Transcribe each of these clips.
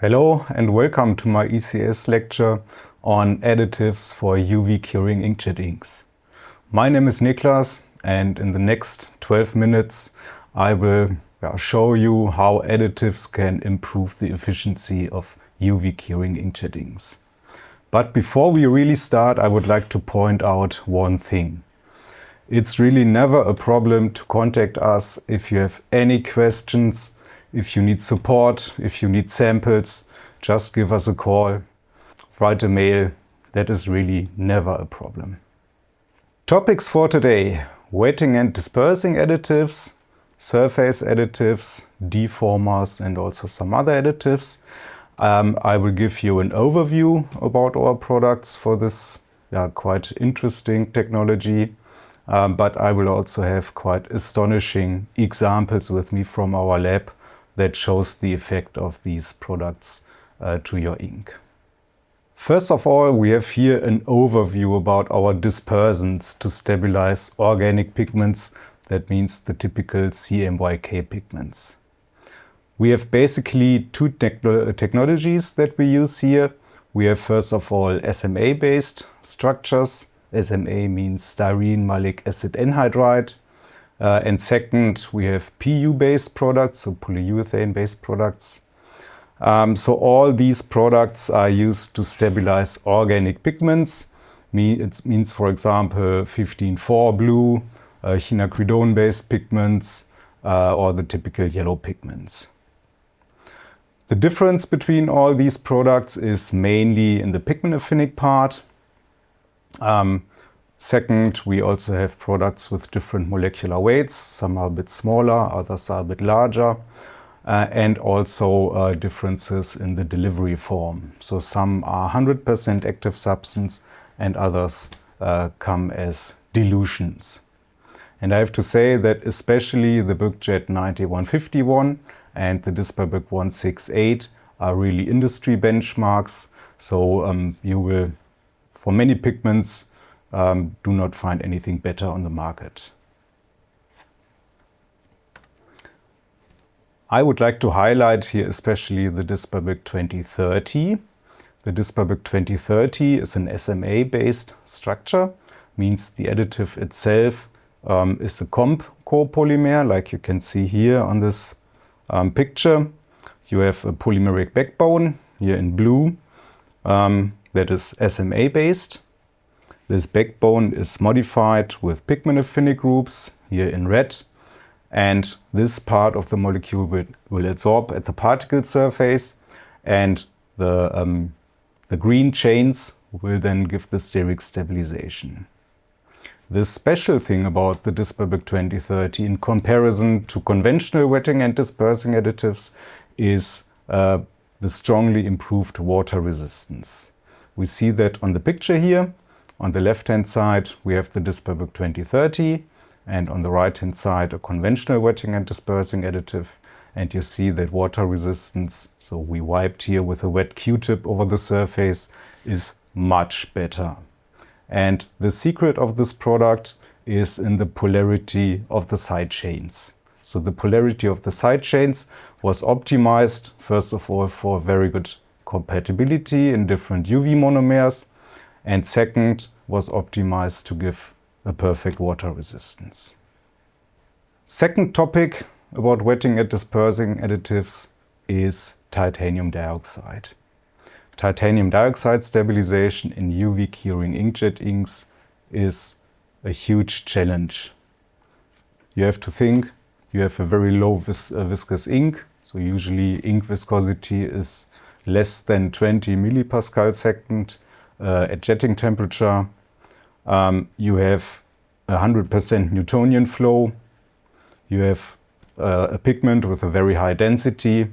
Hello and welcome to my ECS lecture on additives for UV curing inkjet inks. My name is Niklas, and in the next 12 minutes I will show you how additives can improve the efficiency of UV curing inkjet inks. But before we really start, I would like to point out one thing. It's really never a problem to contact us if you have any questions. If you need support, if you need samples, just give us a call, write a mail. That is really never a problem. Topics for today: wetting and dispersing additives, surface additives, deformers, and also some other additives. I will give you an overview about our products for this quite interesting technology. But I will also have quite astonishing examples with me from our lab that shows the effect of these products to your ink. First of all, we have here an overview about our dispersants to stabilize organic pigments. That means the typical CMYK pigments. We have basically two technologies that we use here. We have first of all SMA-based structures. SMA means styrene malic acid anhydride. And second, we have PU-based products, so polyurethane-based products. So all these products are used to stabilize organic pigments. It means, for example, 15-4 blue, quinacridone-based pigments, or the typical yellow pigments. The difference between all these products is mainly in the pigment affinic part. Second, we also have products with different molecular weights. Some are a bit smaller, others are a bit larger. And also differences in the delivery form. So some are 100% active substance and others come as dilutions. And I have to say that especially the BUCJET 9151 and the DisperBUC 168 are really industry benchmarks. So you will, for many pigments, do not find anything better on the market. I would like to highlight here especially the DisperBUC 2030. The DisperBUC 2030 is an SMA-based structure, means the additive itself is a comp copolymer, like you can see here on this picture. You have a polymeric backbone here in blue that is SMA-based. This backbone is modified with pigment affinic groups here in red, and this part of the molecule will adsorb at the particle surface, and the green chains will then give the steric stabilization. The special thing about the DisperBUC 2030 in comparison to conventional wetting and dispersing additives is the strongly improved water resistance. We see that on the picture here. On the left-hand side, we have the DisperBUC 2030, and on the right-hand side, a conventional wetting and dispersing additive. And you see that water resistance, so we wiped here with a wet Q-tip over the surface, is much better. And the secret of this product is in the polarity of the side chains. So the polarity of the side chains was optimized, first of all, for very good compatibility in different UV monomers, and second, was optimized to give a perfect water resistance. Second topic about wetting and dispersing additives is titanium dioxide. Titanium dioxide stabilization in UV curing inkjet inks is a huge challenge. You have to think you have a very low viscous ink, so usually ink viscosity is less than 20 millipascal second. At jetting temperature, you have 100% Newtonian flow. You have a pigment with a very high density.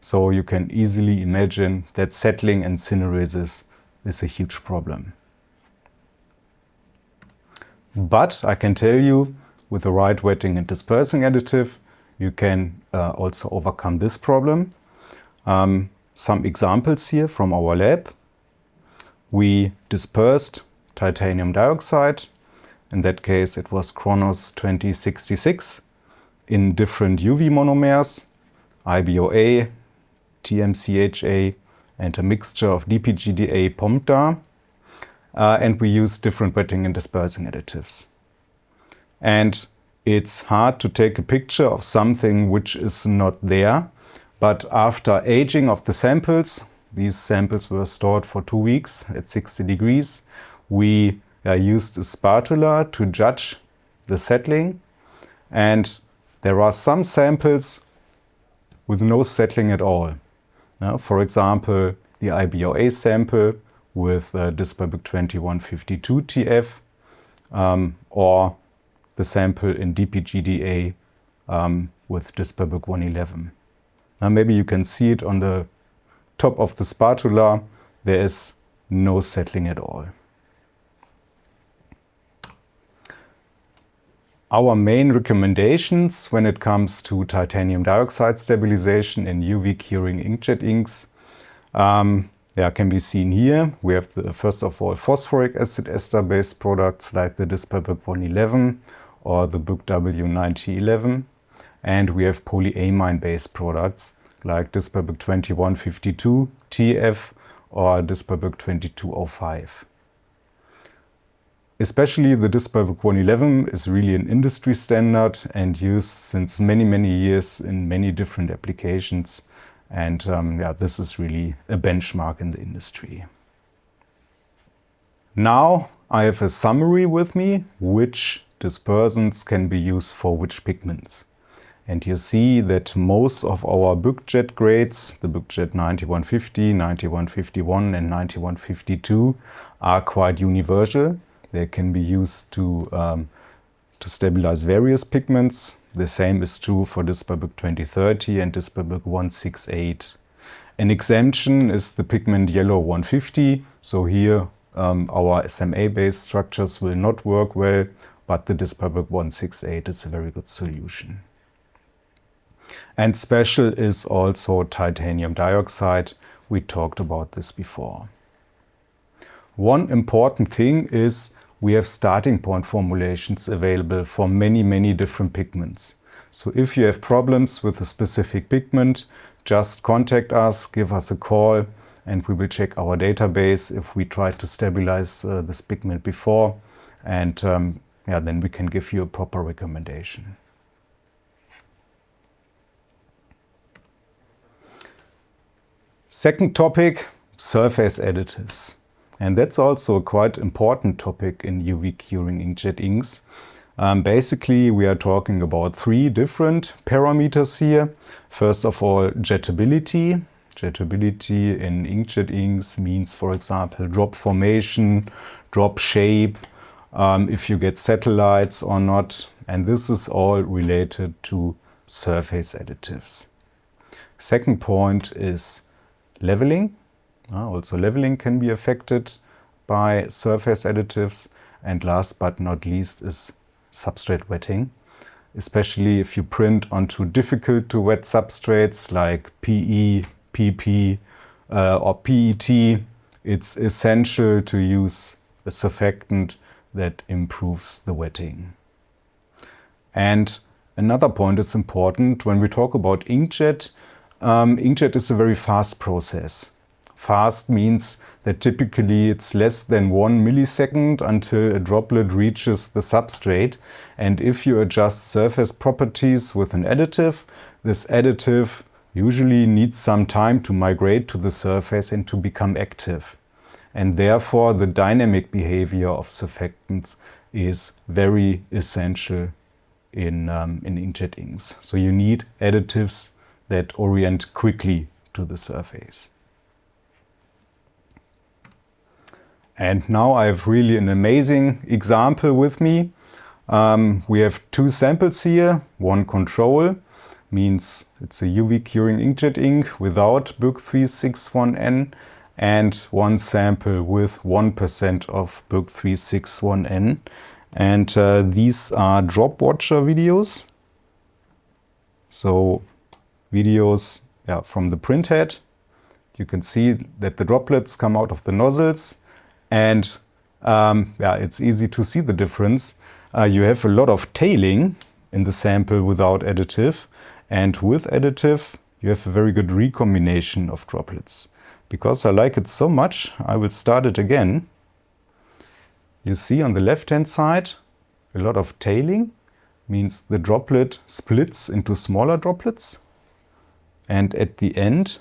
So you can easily imagine that settling and syneresis is a huge problem. But I can tell you, with the right wetting and dispersing additive, you can also overcome this problem. Some examples here from our lab. We dispersed titanium dioxide. In that case, it was Kronos 2066 in different UV monomers, IBOA, TMCHA, and a mixture of DPGDA POMDA. And we use different wetting and dispersing additives. And it's hard to take a picture of something which is not there. But after aging of the samples, these samples were stored for 2 weeks at 60 degrees. We used a spatula to judge the settling. And there are some samples with no settling at all. For example, the IBOA sample with disperbic 2152 TF, or the sample in DPGDA with disperbic 111. Now maybe you can see it on the top of the spatula. There is no settling at all. Our main recommendations when it comes to titanium dioxide stabilization in UV curing inkjet inks can be seen here. We have first of all phosphoric acid ester based products like the disperbic 111 or the BUC W9011, and we have polyamine based products like disperbic 2152 TF or disperbic 2205. Especially the disperbic 111 is really an industry standard and used since many years in many different applications. And this is really a benchmark in the industry. Now I have a summary with me, which dispersants can be used for which pigments. And you see that most of our BUCJET grades, the BUCJET 9150, 9151 and 9152, are quite universal. They can be used to stabilize various pigments. The same is true for disperbic 2030 and disperbic 168. An exemption is the pigment yellow 150. So here our SMA-based structures will not work well, but the disperbic 168 is a very good solution. And special is also titanium dioxide. We talked about this before. One important thing is we have starting point formulations available for many different pigments. So if you have problems with a specific pigment, just contact us, give us a call, and we will check our database if we tried to stabilize this pigment before, and then we can give you a proper recommendation. Second topic, surface additives. And that's also a quite important topic in UV curing inkjet inks. Basically, we are talking about 3 different parameters here. First of all, jettability. Jettability in inkjet inks means, for example, drop formation, drop shape, if you get satellites or not. And this is all related to surface additives. Second point is leveling. Also leveling can be affected by surface additives. And last but not least is substrate wetting, especially if you print onto difficult to wet substrates like PE, PP or PET. It's essential to use a surfactant that improves the wetting. And another point is important when we talk about inkjet. Inkjet is a very fast process. Fast means that typically it's less than 1 millisecond until a droplet reaches the substrate. And if you adjust surface properties with an additive, this additive usually needs some time to migrate to the surface and to become active. And therefore the dynamic behavior of surfactants is very essential in inkjet inks. So you need additives that orient quickly to the surface. And now I have really an amazing example with me. We have 2 samples here. One control means it's a UV curing inkjet ink without BUC 361N, and one sample with 1% of BUC 361N. And these are drop watcher videos. So videos from the printhead. You can see that the droplets come out of the nozzles. And it's easy to see the difference. You have a lot of tailing in the sample without additive, and with additive you have a very good recombination of droplets. Because I like it so much, I will start it again. You see on the left-hand side a lot of tailing, means the droplet splits into smaller droplets. And at the end,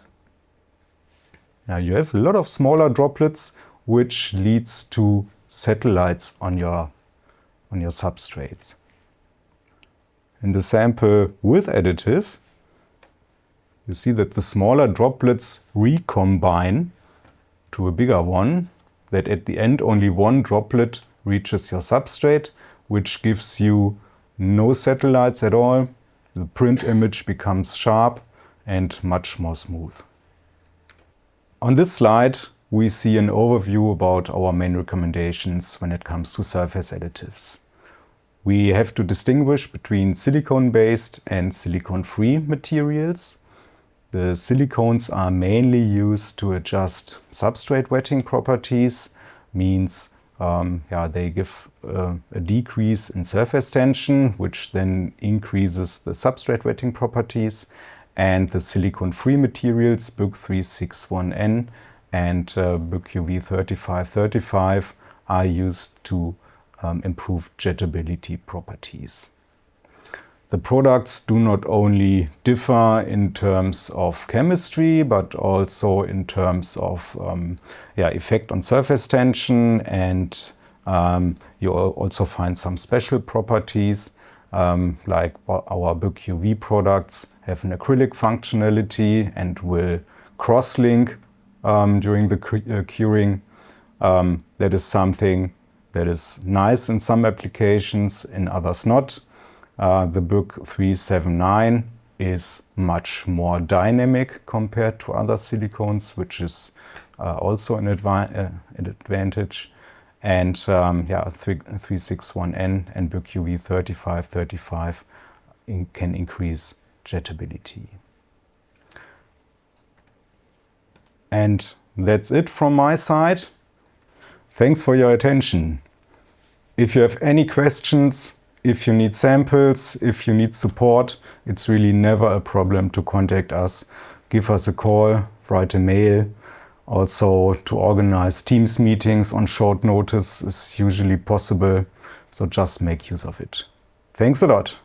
now you have a lot of smaller droplets, which leads to satellites on your substrates. In the sample with additive, you see that the smaller droplets recombine to a bigger one, that at the end only one droplet reaches your substrate, which gives you no satellites at all. The print image becomes sharp and much more smooth. On this slide, we see an overview about our main recommendations when it comes to surface additives. We have to distinguish between silicone-based and silicone-free materials. The silicones are mainly used to adjust substrate wetting properties, means they give a decrease in surface tension, which then increases the substrate wetting properties. And the silicone-free materials, BUC 361N and BUC UV 3535, are used to improve jettability properties. The products do not only differ in terms of chemistry, but also in terms of effect on surface tension, and you also find some special properties, like our BUC UV products have an acrylic functionality and will cross-link during the curing. That is something that is nice in some applications, in others not. The BUC 379 is much more dynamic compared to other silicones, which is also an advantage. And 361N and BUC UV 3535 can increase jettability. And that's it from my side. Thanks for your attention. If you have any questions, if you need samples, if you need support, it's really never a problem to contact us. Give us a call, write a mail. Also, to organize Teams meetings on short notice is usually possible, so just make use of it. Thanks a lot.